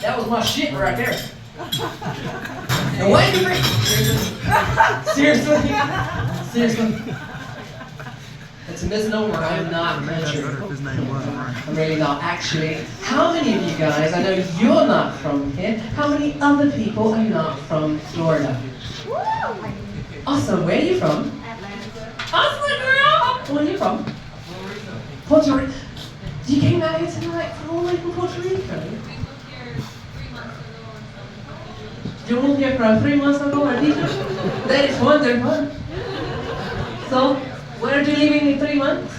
That was my shit right there. And why you bring? Seriously? Seriously? It's a misnomer. I'm not measured. I'm really not. Actually, how many of you guys, I know you're not from here, how many other people are not from Florida? Awesome. Where are you from? Awesome, girl! Where are you from? Puerto Rico. You came out here tonight all the way from Puerto Rico? You moved here from 3 months ago, or did you? That is wonderful. So, where are you living in 3 months?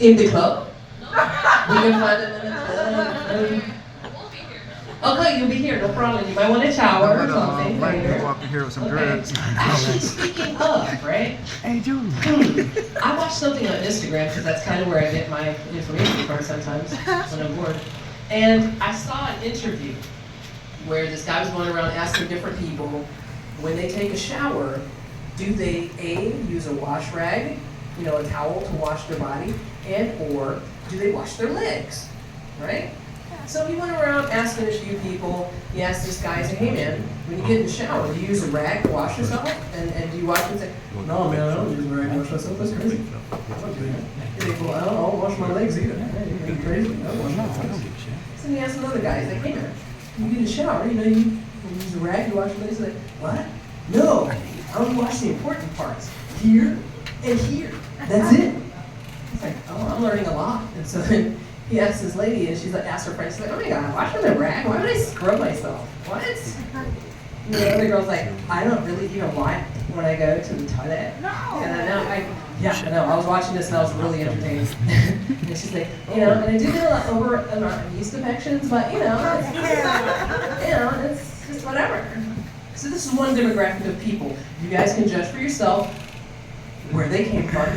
In the club? We can find them in the club. Okay, you'll be here, no problem. You might want to shower or something. Like walking here with some dreads. Actually, speaking of, right? Hey, dude. I watch something on Instagram because that's kind of where I get my information from sometimes when I'm bored. And I saw an interview where this guy was going around asking different people when they take a shower, do they A, use a wash rag, a towel to wash their body, or do they wash their legs, right? So he went around asking a few people. He asked this guy, he said, hey man, when you get in the shower, do you use a rag to wash yourself? And do you wash and say, no man, I don't use a rag to wash myself, that's crazy. I don't do that. He said, well, I don't wash my legs either. Hey, you're crazy, I don't wash my legs. So he asked another guy, he's like, hey man, you get in the shower, you use a rag to wash your legs? He's like, what? No, I only wash the important parts. Here and here. That's it. He's like, oh, I'm learning a lot. And so then he asked this lady, and she's like, asked her friend, she's like, oh my god, wash with a rag? Why would I scrub myself? What? And the other girl's like, I don't really even wipe when I go to the toilet. No. And I know. I was watching this and I was really entertained. And she's like, and I do get a lot over amount of yeast infections, but it's just whatever. So this is one demographic of people. You guys can judge for yourself where they came from.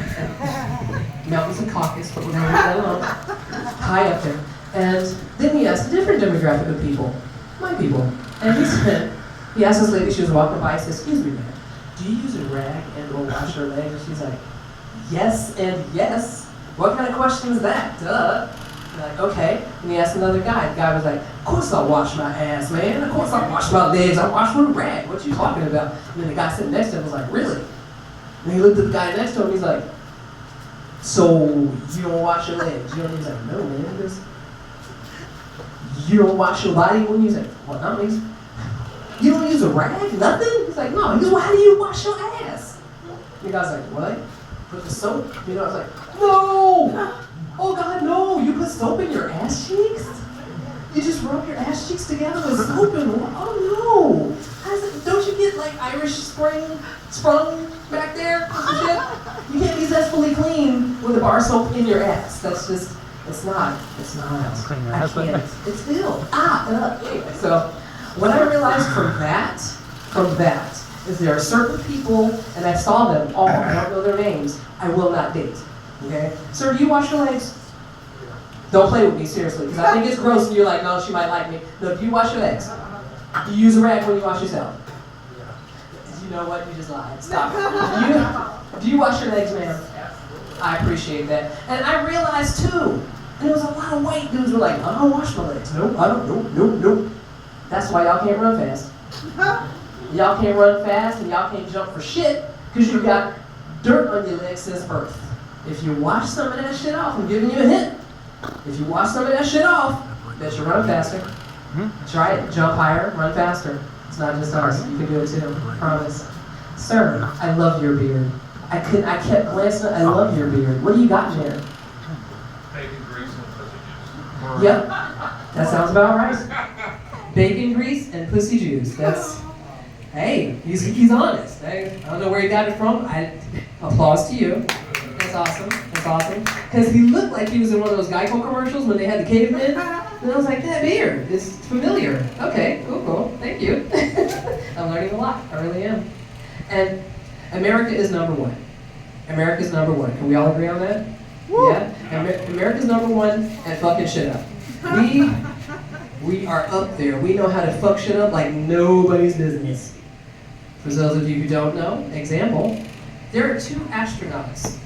Mountains of Caucasus, but we're going to leave that alone. High up there. And then he asked a different demographic of people, my people. And he asked this lady, she was walking by, he said, excuse me, man, do you use a rag and or wash your legs? And she's like, yes and yes. What kind of question is that? Duh. And like, okay. And he asked another guy. The guy was like, of course I wash my ass, man. Of course I wash my legs. I wash with a rag. What you talking about? And then the guy sitting next to him was like, really? And he looked at the guy next to him, he's like, so you don't wash your legs? He's like, no, man. You don't wash your body when you say, what, not me? You don't use a rag? Nothing? He's like, no. He goes, well, how do you wash your ass? And the guy's like, what? Put the soap? I was like, no! Oh God, no! You put soap in your ass cheeks? You just rub your ass cheeks together with soap and oh no! Don't you get like Irish sprung back there? You can't be zestfully clean with a bar soap in your ass. That's just, it's not. Clean your ass with it. It's ill. Anyway, so what I realized from that, is there are certain people, and I saw them all, I don't know their names, I will not date. Okay? Sir, do you wash your legs? Don't play with me, seriously, because I think it's gross and you're like, no, she might like me. No, do you wash your legs? Do you use a rag when you wash yourself? You know what? You just lied. Stop. Do you wash your legs, ma'am? I appreciate that. And I realized too, and there was a lot of white dudes who were like, I don't wash my legs. Nope, I don't, nope. That's why y'all can't run fast. Y'all can't run fast and y'all can't jump for shit because you got dirt on your legs since birth. If you wash some of that shit off, I'm giving you a hint. If you wash some of that shit off, bet you run faster. Try it. Jump higher, run faster. It's not just us. You can do it too. I promise. Sir, I love your beard. I kept glancing. I love your beard. What do you got in there? Bacon grease and pussy juice. Yep. That sounds about right. Bacon grease and pussy juice. That's. Hey, he's honest. I don't know where he got it from. Applause to you. That's awesome. Because he looked like he was in one of those Geico commercials when they had the cavemen. And I was like, that beard is familiar. Okay, cool. Thank you. I'm learning a lot. I really am. And America is number one. America's number one. Can we all agree on that? Woo. Yeah? America's number one at fucking shit up. We are up there. We know how to fuck shit up like nobody's business. For those of you who don't know, example, there are 2 astronauts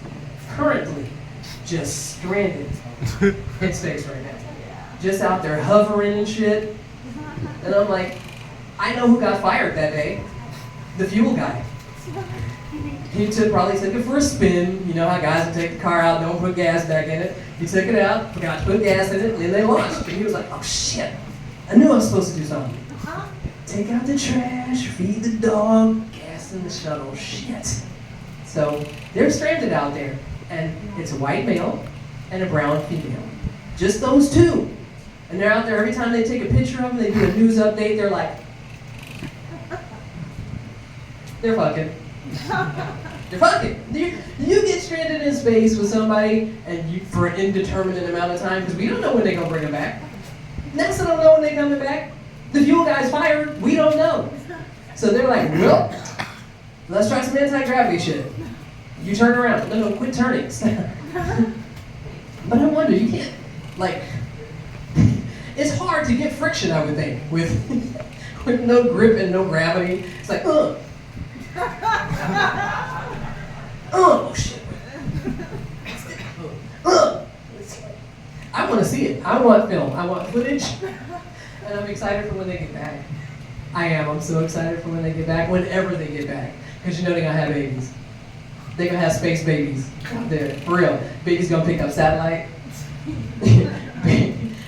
currently just stranded in space right now. just out there hovering and shit. And I'm like, I know who got fired that day. The fuel guy. He probably took it for a spin. You know how guys will take the car out, don't put gas back in it. He took it out, forgot to put gas in it, and then they launched. And he was like, oh shit, I knew I was supposed to do something. Take out the trash, feed the dog, gas in the shuttle, shit. So they're stranded out there, and it's a white male and a brown female. Just those two. And they're out there every time they take a picture of them, they do a news update, they're like, they're fucking. They're fucking. You get stranded in space with somebody and you for an indeterminate amount of time because we don't know when they're gonna bring them back. NASA don't know when they're coming back. The fuel guy's fired. We don't know. So they're like, well, let's try some anti-gravity shit. You turn around. No, quit turning. But I wonder, you can't like. It's hard to get friction, I would think, with no grip and no gravity. It's like, ugh. Oh shit. I want to see it. I want film. I want footage. And I'm excited for when they get back. I am. I'm so excited for when they get back, whenever they get back. Because you know they're going to have babies. They're going to have space babies out there. For real. Babies going to pick up satellite.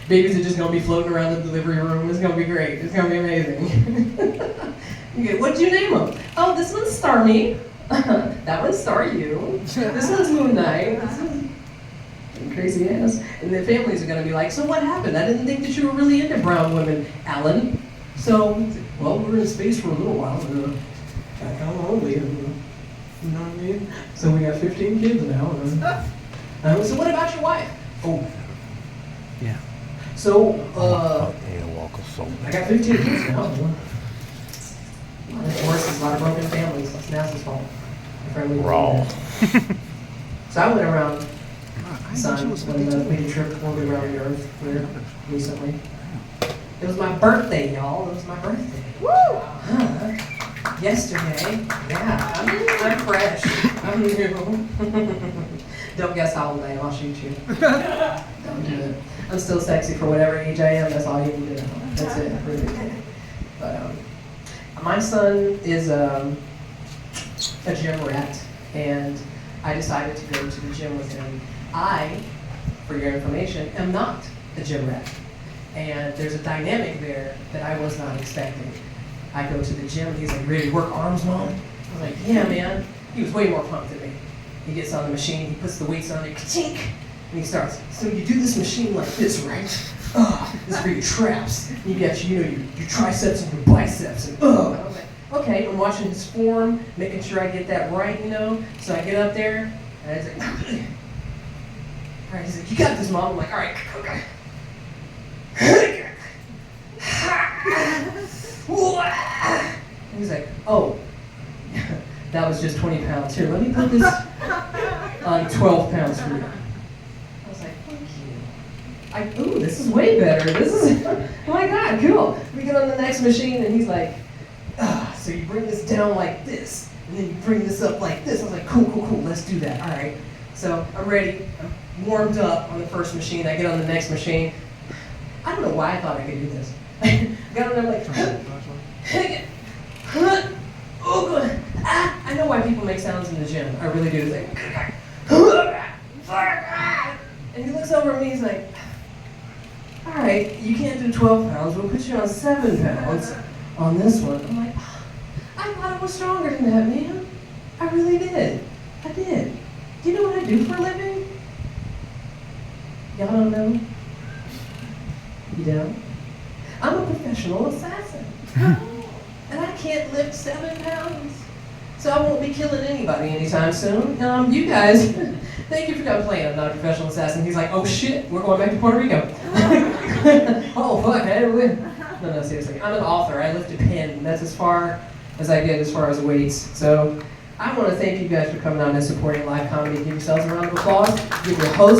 Babies are just going to be floating around the delivery room. It's going to be great. It's going to be amazing. Okay, what'd you name them? Oh, this one's Starmie. That one's Staryu. This one's Moon Knight. Crazy ass. And the families are going to be like, so what happened? I didn't think that you were really into brown women, Alan. So, well, we were in space for a little while. Got kind of lonely. You know what I mean? So we got 15 kids now. So what about your wife? Oh. Yeah. So, I got 15 kids now. Of course, there's a lot of broken families. That's NASA's fault. Raw. So I went around Sun when we made a trip orbit around the Earth here recently. It was my birthday, y'all. It was my birthday. Woo! Yesterday. Yeah, I'm fresh. I'm new. Don't guess how old I am. I'll shoot you. Don't do it. I'm still sexy for whatever age I am. That's all you need to know. That's it. Really. But my son is a gym rat, and I decided to go to the gym with him. I, for your information, am not a gym rat. And there's a dynamic there that I was not expecting. I go to the gym, and he's like, ready to work arms, Mom? I was like, yeah, man. He was way more pumped than me. He gets on the machine, he puts the weights on there, ka-tink, and he starts. So you do this machine like this, right? Oh, this is for your traps. And you got your triceps and your biceps, and And I was like, okay, I'm watching his form, making sure I get that right, So I get up there, and I was like, all right, he's like, you got this, Mom. I'm like, all right, okay. And he's like, oh, that was just 20 pounds. Here, let me put this on 12 pounds for you. I was like, thank you. Ooh, this is way better. This is, oh my God, cool. We get on the next machine, and he's like, so you bring this down like this, and then you bring this up like this. I was like, cool, let's do that. All right. So I'm ready. I'm warmed up on the first machine. I get on the next machine. I don't know why I thought I could do this. I got on there like, oh, good. I know why people make sounds in the gym. I really do. It's like, and he looks over at me, he's like, all right, you can't do 12 pounds. We'll put you on 7 pounds on this one. I'm like, I thought I was stronger than that, man. I really did. I did. Do you know what I do for a living? Y'all don't know? You don't? I'm a professional assassin. And I can't lift 7 pounds. So I won't be killing anybody anytime soon. You guys, thank you for coming playing. I'm not a professional assassin. He's like, oh shit, we're going back to Puerto Rico. Oh fuck, I didn't win. No, seriously. I'm an author. I lift a pen. That's as far as I get as far as weights. So I want to thank you guys for coming out and supporting live comedy. Give yourselves a round of applause. Give your host